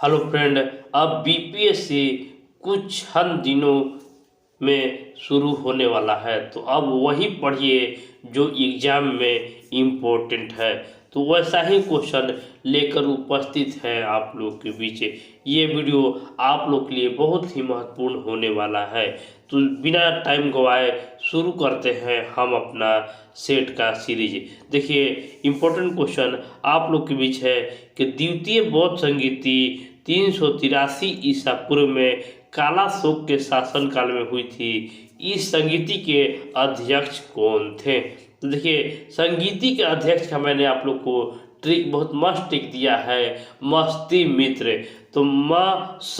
Hello friend, अब BPSC कुछ चंद दिनों में शुरू होने वाला है। तो अब वही पढ़िए जो एग्ज़ाम में इम्पोर्टेंट है। तो वैसा ही क्वेश्चन लेकर उपस्थित है आप लोग के बीच। ये वीडियो आप लोग के लिए बहुत ही महत्वपूर्ण होने वाला है। तो बिना टाइम गवाए शुरू करते हैं हम अपना सेट का सीरीज। देखिए, इम्पोर्टेंट क्वेश्चन आप लोग के बीच है कि द्वितीय बौद्ध संगीति 383 ईसा पूर्व में काला शोक के शासनकाल में हुई थी। इस संगीति के अध्यक्ष कौन थे? तो देखिए, संगीति के अध्यक्ष का मैंने आप लोग को ट्रिक बहुत मस्त ट्रिक दिया है, मस्ती मित्र। तो स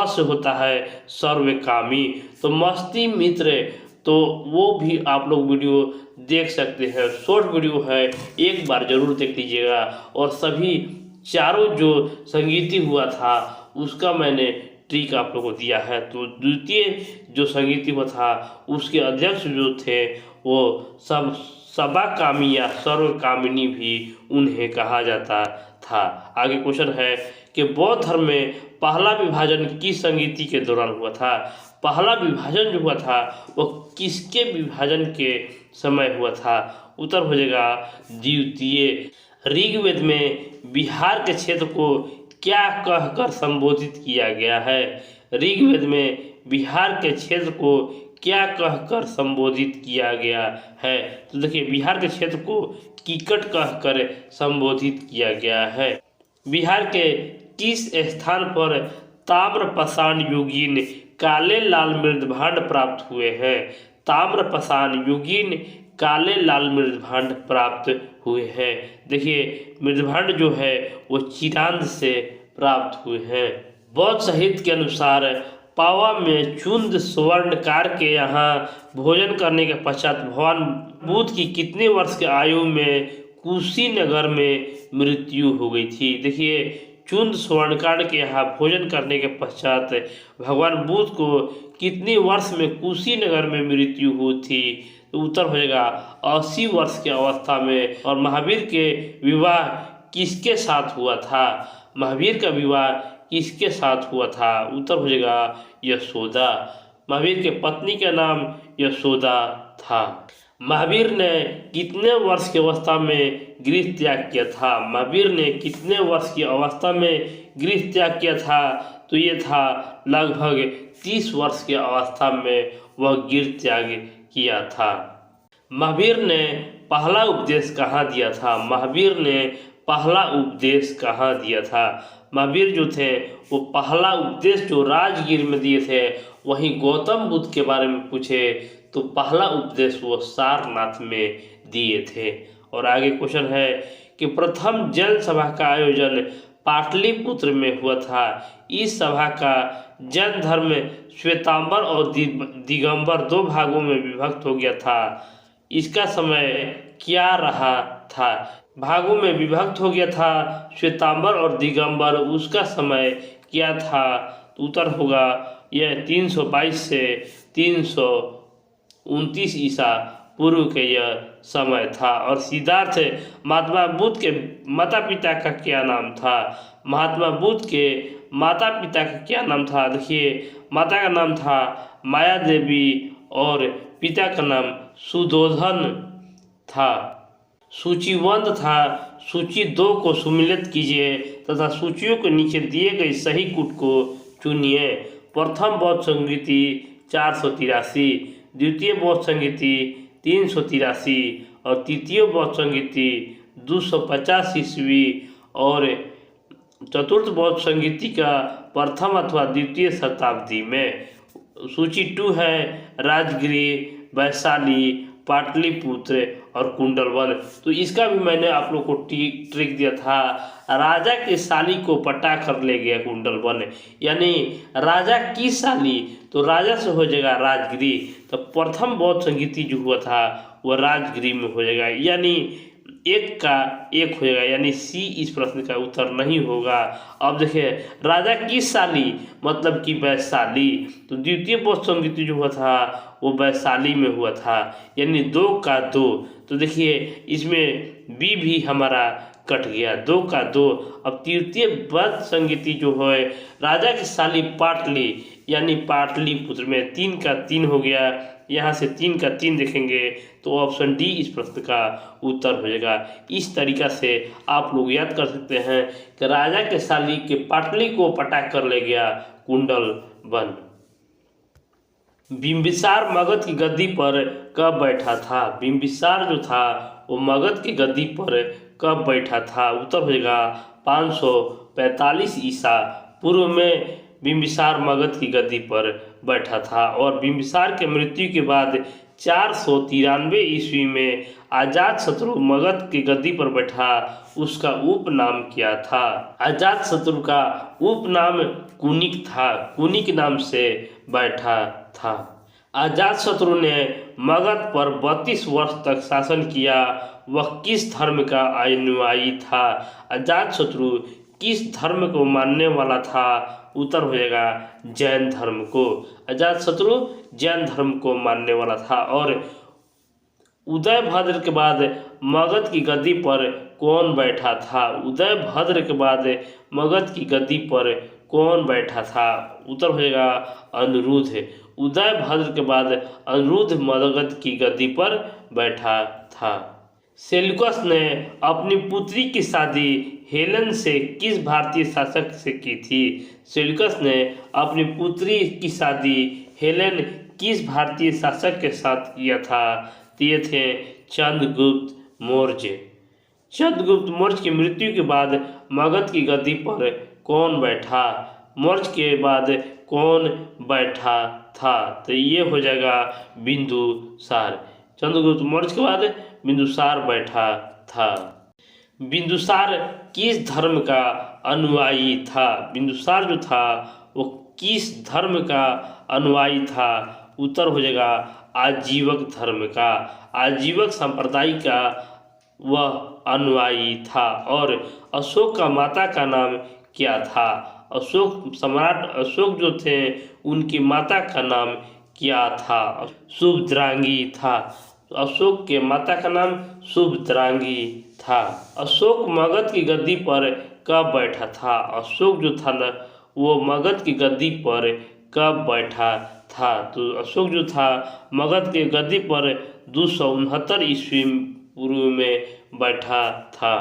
से होता है सर्वकामी, तो मस्ती मित्र। तो वो भी आप लोग वीडियो देख सकते हैं, शॉर्ट वीडियो है, एक बार जरूर देख लीजिएगा। और सभी चारों जो संगीति हुआ था उसका मैंने ट्रिक आप लोगों को दिया है। तो द्वितीय जो संगीति हुआ था उसके अध्यक्ष जो थे वो सब सबाकामी या सर्वकामिनी भी उन्हें कहा जाता था। आगे क्वेश्चन है कि बौद्ध धर्म में पहला विभाजन किस संगीति के दौरान हुआ था? पहला विभाजन जो हुआ था वो किसके विभाजन के समय हुआ था? उत्तर हो जाएगा द्वितीय। ऋग्वेद में बिहार के क्षेत्र को क्या कहकर संबोधित किया गया है? ऋग्वेद में बिहार के क्षेत्र को क्या कहकर संबोधित किया गया है? तो देखिए, बिहार के क्षेत्र को कीकट कहकर संबोधित किया गया है। बिहार के किस स्थान पर ताम्रपाषाण युगीन काले लाल मृदभांड प्राप्त हुए हैं? ताम्रपाषाण युगीन काले लाल मृदभांड प्राप्त हुए हैं। देखिए, मृदभांड जो है वो चिरांद से प्राप्त हुए हैं। बौद्ध साहित्य के अनुसार पावा में चुंद स्वर्णकार के यहाँ भोजन करने के पश्चात भगवान बुद्ध की कितने वर्ष के आयु में कुशीनगर में मृत्यु हो गई थी? देखिए, चुंद स्वर्णकार के यहाँ भोजन करने के पश्चात भगवान बुद्ध को कितने वर्ष में कुशीनगर में मृत्यु हुई थी? तो उत्तर हो जाएगा 80 वर्ष की अवस्था में। और महावीर के विवाह किसके साथ हुआ था? महावीर का विवाह किसके साथ हुआ था? उत्तर हो जाएगा यशोदा। महावीर के पत्नी का नाम यशोदा था। महावीर ने कितने वर्ष की अवस्था में गृह त्याग किया था? महावीर ने कितने वर्ष की अवस्था में गृह त्याग किया था? तो ये था लगभग 30 वर्ष की अवस्था में वह गृह त्याग किया था। महावीर ने पहला उपदेश कहाँ दिया था? महावीर ने पहला उपदेश कहाँ दिया था? महावीर जो थे वो पहला उपदेश जो राजगीर में दिए थे, वहीं गौतम बुद्ध के बारे में पूछे तो पहला उपदेश वो सारनाथ में दिए थे। और आगे क्वेश्चन है कि प्रथम जन सभा का आयोजन पाटलिपुत्र में हुआ था। इस सभा का जैन धर्म श्वेतांबर और दिगंबर दो भागों में विभक्त हो गया था। इसका समय क्या रहा था? भागों में विभक्त हो गया था श्वेतांबर और दिगंबर, उसका समय क्या था? तो उत्तर होगा यह 322 से 329 ईसा पूर्व के यह समय था। और सिद्धार्थ महात्मा बुद्ध के माता पिता का क्या नाम था? महात्मा बुद्ध के माता पिता का क्या नाम था? देखिए, माता का नाम था माया देवी और पिता का नाम सुधोधन था। सूचीबद्ध था। सूची 2 को सम्मिलित कीजिए तथा सूचियों के नीचे दिए गए सही कूट को चुनिए। प्रथम बौद्ध संगीति 483, द्वितीय बौद्ध संगीति 383 और तृतीय बौद्ध संगीति 250 ईस्वी और चतुर्थ बौद्ध संगीति का प्रथम अथवा द्वितीय शताब्दी में। सूची 2 है राजगिरी, वैशाली, पाटलिपुत्र और कुंडलवन। तो इसका भी मैंने आप लोग को ट्रिक दिया था। राजा की साली को पटा कर ले गया कुंडलवन, यानी राजा की साली, तो राजा से हो जाएगा राजगिरी। तो प्रथम बौद्ध संगीति जो हुआ था वह राजगिरी में हो जाएगा, यानी एक का एक हो जाएगा, यानी सी इस प्रश्न का उत्तर नहीं होगा। अब देखिए, राजा की साली मतलब कि वैशाली। तो द्वितीय बौद्ध संगीति जो हुआ था वो वैशाली में हुआ था, यानी 2 का 2। तो देखिए इसमें बी भी हमारा कट गया, 2 का 2। अब तृतीय बद्ध संगीति जो है राजा की साली पाटली यानी पाटलिपुत्र में 3 का 3 हो गया। यहाँ से 3 का 3 देखेंगे तो ऑप्शन डी इस प्रश्न का उत्तर हो जाएगा। इस तरीका से आप लोग याद कर सकते हैं कि राजा के साली के पाटली को पटाक कर ले गया कुंडल वन। बिंबिसार मगध की गद्दी पर कब बैठा था? बिंबिसार जो था वो मगध की गद्दी पर कब बैठा था? उत्तर हो जाएगा 545 ईसा पूर्व में बिंबिसार मगध की गद्दी पर बैठा था। और बिंबिसार के मृत्यु के बाद 493 ईस्वी में अजातशत्रु मगध की गद्दी पर बैठा। उसका उपनाम क्या था? अजातशत्रु का उपनाम कुनिक था, कुनिक नाम से बैठा था। अजातशत्रु ने मगध पर 32 वर्ष तक शासन किया। वह किस धर्म का अनुयायी था? अजातशत्रु किस धर्म को मानने वाला था? उत्तर हो जाएगा जैन धर्म को। अजातशत्रु जैन धर्म को मानने वाला था। और उदयभद्र के बाद मगध की गद्दी पर कौन बैठा था? उदयभद्र के बाद मगध की गद्दी पर कौन बैठा था? उत्तर हो जाएगा अनिरुद्ध। उदयभद्र के बाद अनिरुद्ध मगध की गद्दी पर बैठा था। सेल्यूकस ने अपनी पुत्री की शादी हेलेन से किस भारतीय शासक से की थी? सेल्यूकस ने अपनी पुत्री की शादी हेलेन किस भारतीय शासक के साथ किया था? तो ये थे चंद्रगुप्त मौर्य। चंद्रगुप्त मौर्य की मृत्यु के बाद मगध की गद्दी पर कौन बैठा? मौर्य के बाद कौन बैठा था? तो ये हो जाएगा बिंदुसार। चंद्रगुप्त मौर्य के बाद बिंदुसार बैठा था। बिंदुसार किस धर्म का अनुयायी था? बिंदुसार जो था वो किस धर्म का अनुयायी था? उत्तर हो जाएगा आजीवक धर्म का, आजीवक संप्रदाय का वह अनुयायी था। और अशोक का माता का नाम क्या था? अशोक सम्राट अशोक जो थे उनकी माता का नाम क्या था? शुभद्रांगी था। अशोक के माता का नाम शुभद्रांगी था। अशोक मगध की गद्दी पर कब बैठा था? अशोक जो था ना वो मगध की गद्दी पर कब बैठा था? तो अशोक जो था मगध के गद्दी पर 269 ईस्वी पूर्व में बैठा था।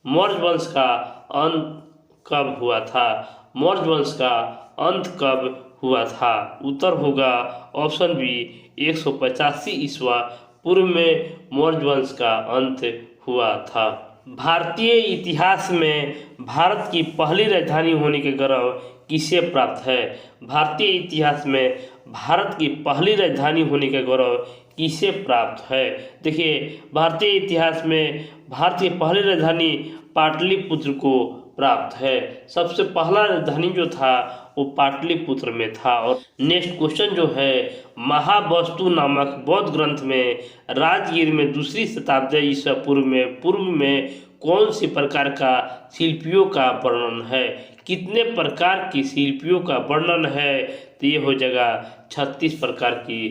मौर्य वंश का अंत कब हुआ था? मौर्य वंश का अंत कब हुआ था? उत्तर होगा ऑप्शन बी 185 ईस्वा पूर्व में मौर्य वंश का अंत हुआ था। भारतीय इतिहास में भारत की पहली राजधानी होने के गौरव किसे प्राप्त है? भारतीय इतिहास में भारत की पहली राजधानी होने का गौरव किसे प्राप्त है? देखिए भारतीय इतिहास में भारतीय पहली राजधानी पाटलिपुत्र को प्राप्त है। सबसे पहला राजधानी जो था वो पाटलिपुत्र में था। और नेक्स्ट क्वेश्चन जो है महावस्तु नामक बौद्ध ग्रंथ में राजगीर में 2री शताब्दी ईसा पूर्व में कौन सी प्रकार का शिल्पियों का वर्णन है? कितने प्रकार की शिल्पियों का वर्णन है? तो ये हो जाएगा 36 प्रकार की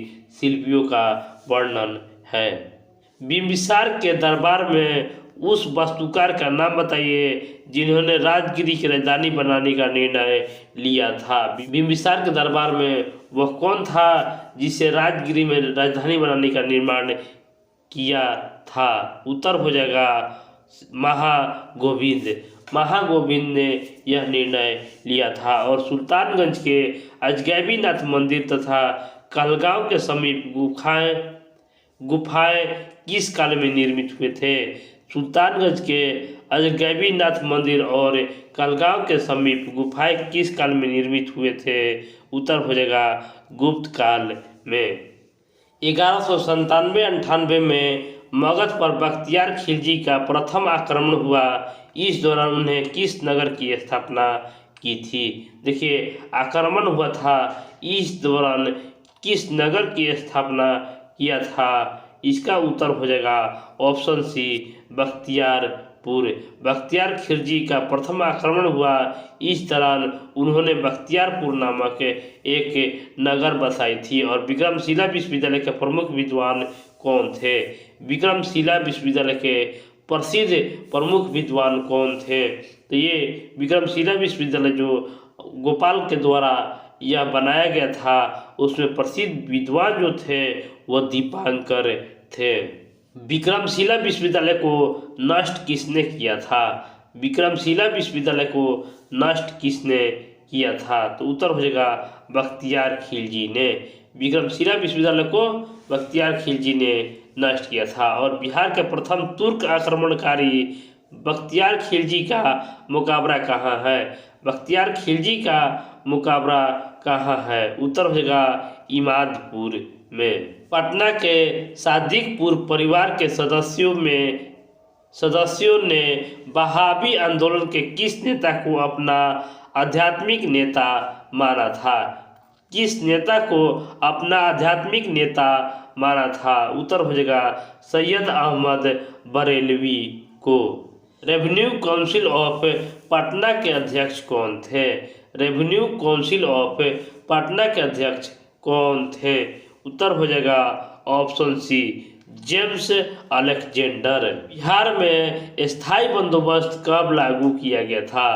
शिल्पियों का वर्णन है। बिंबिसार के दरबार में उस वास्तुकार का नाम बताइए जिन्होंने राजगिरी की राजधानी बनाने का निर्णय लिया था। बिंबिसार के दरबार में वह कौन था जिसे राजगिरी में राजधानी बनाने का निर्माण किया था? उत्तर हो जाएगा महागोविंद। महागोविंद ने यह निर्णय लिया था। और सुल्तानगंज के अजगैबीनाथ मंदिर तथा कहलगांव के समीप गुफाएं किस काल में निर्मित हुए थे? सुल्तानगंज के अजगैबीनाथ मंदिर और कहलगांव के समीप गुफाएं किस काल में निर्मित हुए थे? उत्तर हो जाएगा गुप्त काल में। 1197-98 में मगध पर बख्तियार खिलजी का प्रथम आक्रमण हुआ। इस दौरान उन्हें किस नगर की स्थापना की थी? देखिए आक्रमण हुआ था, इस दौरान किस नगर की स्थापना किया था? इसका उत्तर हो जाएगा ऑप्शन सी बख्तियारपुर। बख्तियार खिलजी का प्रथम आक्रमण हुआ, इस दौरान उन्होंने बख्तियारपुर नामक एक नगर बसाई थी। और विक्रमशिला विश्वविद्यालय के प्रमुख विद्वान कौन थे? विक्रमशिला विश्वविद्यालय के प्रसिद्ध प्रमुख विद्वान कौन थे? तो ये विक्रमशिला विश्वविद्यालय जो गोपाल के द्वारा यह बनाया गया था, उसमें प्रसिद्ध विद्वान जो थे वह दीपांकर थे। विक्रमशिला विश्वविद्यालय को नष्ट किसने किया था? विक्रमशिला विश्वविद्यालय को नष्ट किसने किया था? तो उत्तर हो जाएगा बख्तियार खिलजी ने। विक्रमशिला विश्वविद्यालय को बख्तियार खिलजी ने नष्ट किया था। और बिहार के प्रथम तुर्क आक्रमणकारी बख्तियार खिलजी का मुकाबरा कहाँ है? बख्तियार खिलजी का मुकाबरा कहाँ है? उत्तर हो जाएगा इमादपुर में। पटना के सादिकपुर परिवार के सदस्यों ने वहाबी आंदोलन के किस नेता को अपना आध्यात्मिक नेता माना था? किस नेता को अपना आध्यात्मिक नेता माना था? उत्तर हो जाएगा सैयद अहमद बरेलवी को। रेवेन्यू काउंसिल ऑफ पटना के अध्यक्ष कौन थे? रेवेन्यू काउंसिल ऑफ पटना के अध्यक्ष कौन थे? उत्तर हो जाएगा option C, James Alexander. Bihar में स्थायी बंदोबस्त कब लागू किया गया था?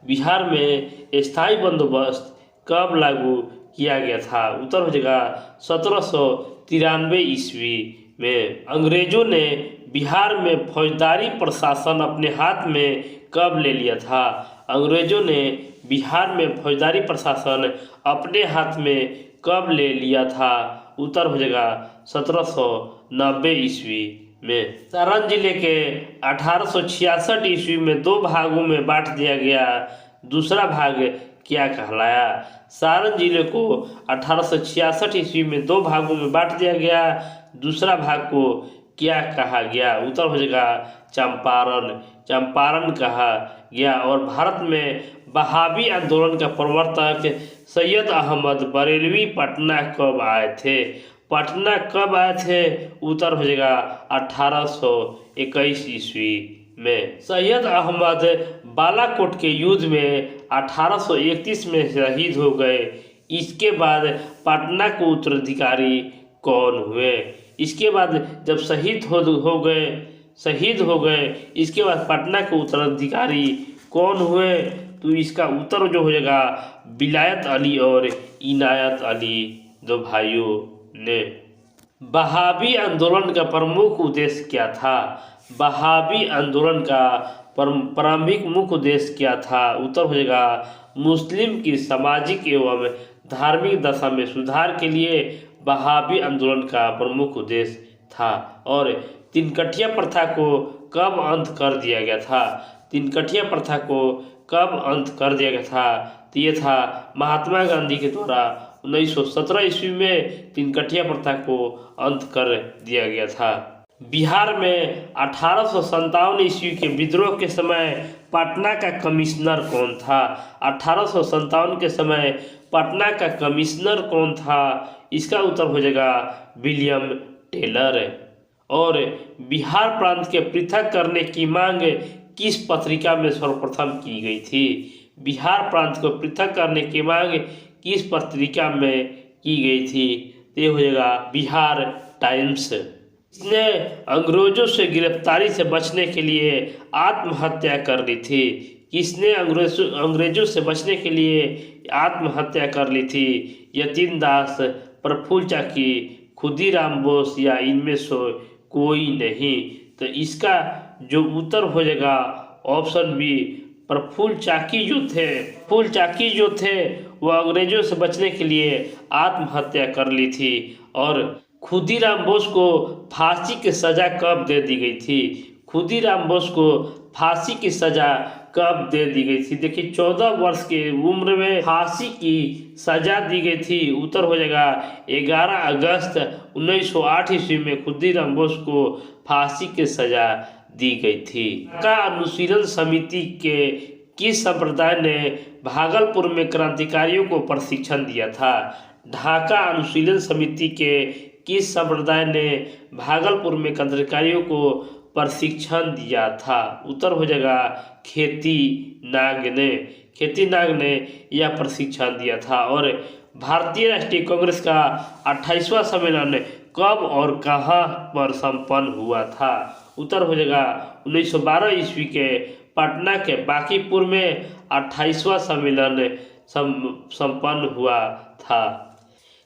बिहार में स्थायी बंदोबस्त कब लागू किया गया था? उत्तर हो जाएगा 1793 ईस्वी में। अंग्रेजों ने बिहार में फौजदारी प्रशासन अपने हाथ में कब ले लिया था? अंग्रेजों ने बिहार में फौजदारी प्रशासन अपने हाथ में कब ले लिया था? उत्तर हो जाएगा 1790 ईस्वी में। सारण जिले के 1866 ईस्वी में 2 भागों में बांट दिया गया दूसरा भाग क्या कहलाया? सारण जिले को 1866 ईस्वी में 2 भागों में बांट दिया गया, दूसरा भाग को क्या कहा गया? उत्तर हो जाएगा चंपारण कहा गया। और भारत में वहाबी आंदोलन का प्रवर्तक सैयद अहमद बरेलवी पटना कब आए थे? पटना कब आए थे? उत्तर हो जाएगा 1821 ईस्वी में। सैयद अहमद बालाकोट के युद्ध में 1831 में शहीद हो गए। इसके बाद पटना के उत्तराधिकारी कौन हुए? इसके बाद जब शहीद हो गए इसके बाद पटना के उत्तराधिकारी कौन हुए? तो इसका उत्तर जो हो जाएगा विलायत अली और इनायत अली, 2 भाइयों ने। वहाबी आंदोलन का प्रमुख उद्देश्य क्या था? वहाबी आंदोलन का प्रारंभिक मुख्य उद्देश्य क्या था? उत्तर हो जाएगा मुस्लिम की सामाजिक एवं धार्मिक दशा में सुधार के लिए वहाबी आंदोलन का प्रमुख उद्देश्य था। और तिनकठिया प्रथा को कब अंत कर दिया गया था? तिनकठिया प्रथा को कब अंत कर दिया गया था? तो ये था महात्मा गांधी के द्वारा 1917 ईस्वी में तिनकठिया प्रथा को अंत कर दिया गया था। बिहार में 1857 ईस्वी के विद्रोह के समय पटना का कमिश्नर कौन था? 1857 के समय पटना का कमिश्नर कौन था? इसका उत्तर हो जाएगा विलियम टेलर। और बिहार प्रांत के पृथक करने की मांग किस पत्रिका में सर्वप्रथम की गई थी? बिहार प्रांत को पृथक करने की मांग किस पत्रिका में की गई थी? ये हो जाएगा बिहार टाइम्स। इसने अंग्रेजों से गिरफ्तारी से बचने के लिए आत्महत्या कर ली थी। किसने अंग्रेजों से बचने के लिए आत्महत्या कर ली थी? यतीन दास, प्रफुल्ल चाकी, खुदीराम बोस या इनमें से कोई नहीं। तो इसका जो उत्तर हो जाएगा ऑप्शन बी, प्रफुल्ल चाकी जो थे वह अंग्रेजों से बचने के लिए आत्महत्या कर ली थी। और खुदीराम बोस को फांसी की सज़ा कब दे दी गई थी? खुदीराम बोस को फांसी की सज़ा कब दे दी गई थी? देखिए 14 वर्ष की उम्र में फांसी की सज़ा दी गई थी। उत्तर हो जाएगा 11 अगस्त 1908 ईस्वी में खुदीराम बोस को फांसी की सज़ा दी गई थी। ढाका अनुशीलन समिति के किस संप्रदाय ने भागलपुर में क्रांतिकारियों को प्रशिक्षण दिया था? ढाका अनुशीलन समिति के किस संप्रदाय ने भागलपुर में क्रांतिकारियों को प्रशिक्षण दिया था? उत्तर हो जाएगा खेती नाग ने यह प्रशिक्षण दिया था। और भारतीय राष्ट्रीय कांग्रेस का 28वां सम्मेलन कब और कहाँ पर संपन्न हुआ था? उत्तर हो जाएगा 1912 ईस्वी के पटना के बांकीपुर में 28वां सम्मेलन संपन्न हुआ था।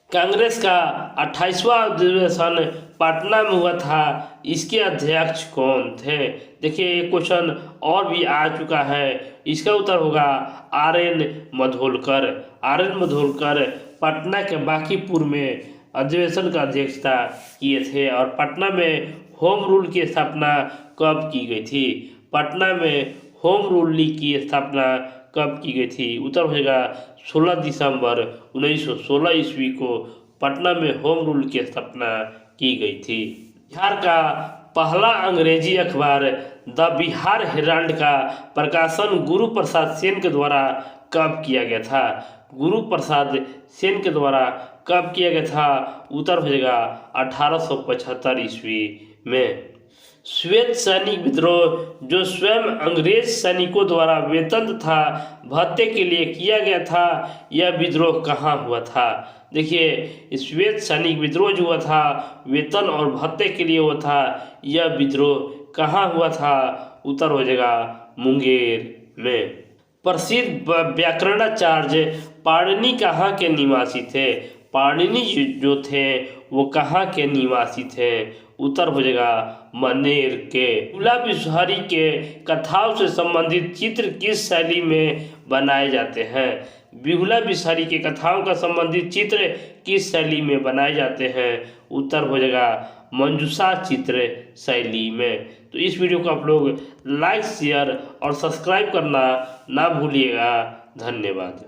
कांग्रेस का 28वां अधिवेशन पटना में हुआ था। इसके अध्यक्ष कौन थे? देखिए ये क्वेश्चन और भी आ चुका है। इसका उत्तर होगा RN मधोलकर। RN मधोलकर पटना के बांकीपुर में अधिवेशन का अध्यक्षता किए थे। और पटना में होम रूल की स्थापना कब की गई थी? पटना में होम रूल की स्थापना कब की गई थी? उत्तर हो जाएगा 16 दिसंबर 1916 ईस्वी को पटना में होम रूल की स्थापना की गई थी। बिहार का पहला अंग्रेजी अखबार द बिहार हेराल्ड का प्रकाशन गुरु प्रसाद सेन के द्वारा कब किया गया था? गुरु प्रसाद सेन के द्वारा कब किया गया था? उत्तर हो जाएगा 1875 ईस्वी में। श्वेत सैनिक विद्रोह जो स्वयं अंग्रेज सैनिकों द्वारा वेतन तथा भत्ते के लिए किया गया था, यह विद्रोह कहाँ हुआ था? देखिए श्वेत सैनिक विद्रोह जो हुआ था वेतन और भत्ते के लिए हुआ था, यह विद्रोह कहाँ हुआ था? उत्तर हो जाएगा मुंगेर में। प्रसिद्ध व्याकरणाचार्य पाणिनि कहाँ के निवासी थे? पाणिनि जो थे वो कहाँ के निवासी थे? उत्तर हो जाएगा मनेर के। बिहुला बिहारी के कथाओं से संबंधित चित्र किस शैली में बनाए जाते हैं? बिहुला बिहारी के कथाओं का संबंधित चित्र किस शैली में बनाए जाते हैं? उत्तर हो जाएगा मंजूषा चित्र शैली में। तो इस वीडियो को आप लोग लाइक शेयर और सब्सक्राइब करना ना भूलिएगा। धन्यवाद।